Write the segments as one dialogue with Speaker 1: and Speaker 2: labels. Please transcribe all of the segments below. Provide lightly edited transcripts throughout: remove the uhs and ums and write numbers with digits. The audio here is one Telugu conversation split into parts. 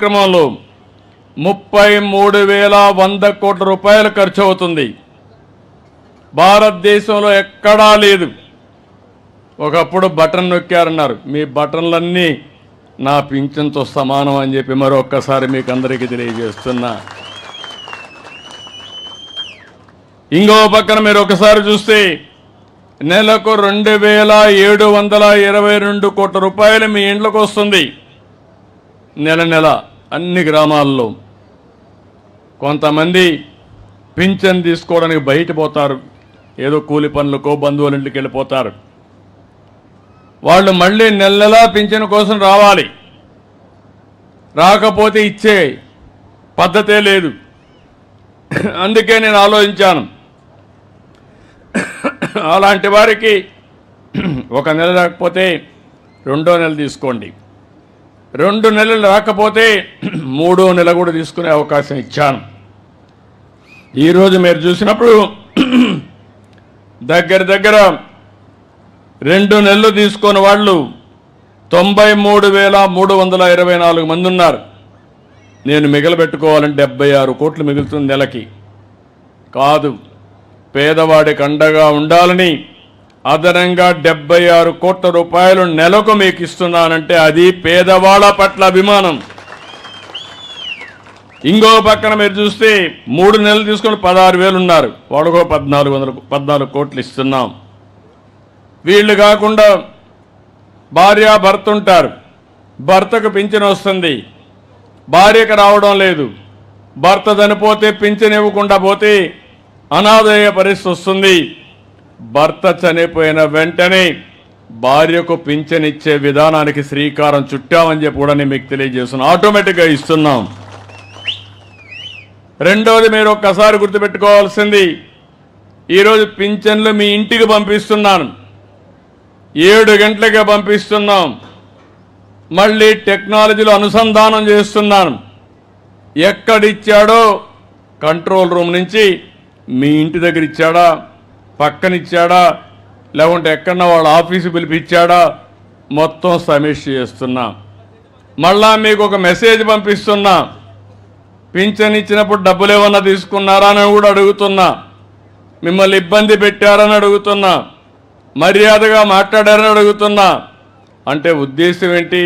Speaker 1: కార్యక్రమంలో 33,100 కోట్ల రూపాయలు ఖర్చు అవుతుంది. భారతదేశంలో ఎక్కడా లేదు. ఒకప్పుడు బటన్ నొక్కారన్నారు, మీ బటన్లన్నీ నా పింఛన్తో సమానం అని చెప్పి మరొక్కసారి మీకు అందరికీ తెలియజేస్తున్నా. ఇంకో పక్కన మీరు ఒకసారి చూస్తే నెలకు 2,722 కోట్ల రూపాయలు మీ ఇంట్లోకి వస్తుంది. నెల నెల అన్ని గ్రామాల్లో. కొంతమంది పింఛన్ తీసుకోవడానికి బయట పోతారు, ఏదో కూలి పనులకో బంధువుల ఇంటికి వెళ్ళిపోతారు. వాళ్ళు మళ్ళీ నెల నెలా పింఛన్ కోసం రావాలి. రాకపోతే ఇచ్చే పద్ధతే లేదు. అందుకే నేను ఆలోచించాను, అలాంటి వారికి ఒక నెల రాకపోతే 2వ నెల తీసుకోండి, 2 నెలలు రాకపోతే 3వ నెల కూడా తీసుకునే అవకాశం ఇచ్చాను. ఈరోజు మీరు చూసినప్పుడు దగ్గర 2 నెలలు తీసుకున్న వాళ్ళు 93,324 మంది ఉన్నారు. నేను మిగలబెట్టుకోవాలంటే 76 కోట్లు మిగులుతుంది నెలకి. కాదు, పేదవాడికి అండగా ఉండాలని అదనంగా 76 కోట్ల రూపాయలు నెలకు మీకు ఇస్తున్నానంటే అది పేదవాళ్ళ పట్ల అభిమానం. ఇంకో పక్కన మీరు చూస్తే 3 నెలలు తీసుకుని 16,000 ఉన్నారు, వాడుకో 14 కోట్లు ఇస్తున్నాం. వీళ్ళు కాకుండా భార్య భర్త ఉంటారు, భర్తకు పింఛన్ వస్తుంది, భార్యకు రావడం లేదు. భర్త చనిపోతే పింఛన్ ఇవ్వకుండా పోతే అనాథయ్య పరిస్థితి వస్తుంది. భర్త చనిపోయిన వెంటనే భార్యకు పింఛన్ ఇచ్చే విధానానికి శ్రీకారం చుట్టామని చెప్పి కూడా నేను మీకు తెలియజేస్తున్నాను. ఆటోమేటిక్గా ఇస్తున్నాం. రెండవది మీరు ఒక్కసారి గుర్తుపెట్టుకోవాల్సింది, ఈరోజు పింఛన్లు మీ ఇంటికి పంపిస్తున్నాను. 7 గంటలకే పంపిస్తున్నాం. మళ్ళీ టెక్నాలజీలో అనుసంధానం చేస్తున్నాను. ఎక్కడిచ్చాడో కంట్రోల్ రూమ్ నుంచి మీ ఇంటి దగ్గర ఇచ్చాడా, పక్కనిచ్చాడా, లేకుంటే ఎక్కడన్నా వాళ్ళ ఆఫీసు పిలిపించాడా, మొత్తం సమీక్ష చేస్తున్నా. మళ్ళా మీకు ఒక మెసేజ్ పంపిస్తున్నా, పింఛన్ ఇచ్చినప్పుడు డబ్బులు ఏమన్నా తీసుకున్నారా అని కూడా అడుగుతున్నా, మిమ్మల్ని ఇబ్బంది పెట్టారని అడుగుతున్నా, మర్యాదగా మాట్లాడారని అడుగుతున్నా. అంటే ఉద్దేశం ఏంటి?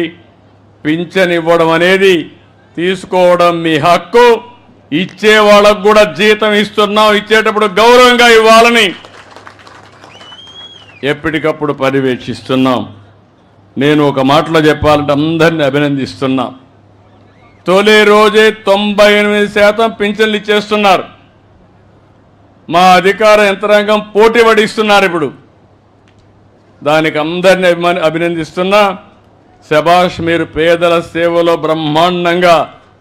Speaker 1: పింఛన్ ఇవ్వడం అనేది తీసుకోవడం మీ హక్కు, ఇచ్చే వాళ్ళకు కూడా జీతం ఇస్తున్నాం, ఇచ్చేటప్పుడు గౌరవంగా ఇవ్వాలని ఎప్పటికప్పుడు పర్యవేక్షిస్తున్నాం. నేను ఒక మాటలో చెప్పాలంటే అందరినీ అభినందిస్తున్నా. తొలి రోజే 98% పింఛన్లు ఇచ్చేస్తున్నారు. మా అధికార యంత్రాంగం పోటీ పడిస్తున్నారు. ఇప్పుడు దానికి అందరినీ అభినందిస్తున్నా. శభాష్, మీరు పేదల సేవలో బ్రహ్మాండంగా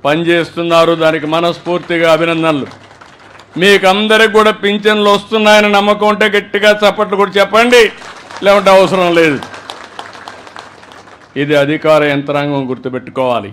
Speaker 1: పనిచేస్తున్నారు, దానికి మనస్ఫూర్తిగా అభినందనలు. మీకు అందరికి కూడా పింఛన్లు వస్తున్నాయని నమ్మకం ఉంటే గట్టిగా చప్పట్లు కూడా చెప్పండి, లేకుంటే అవసరం లేదు. ఇది అధికార యంత్రాంగం గుర్తుపెట్టుకోవాలి.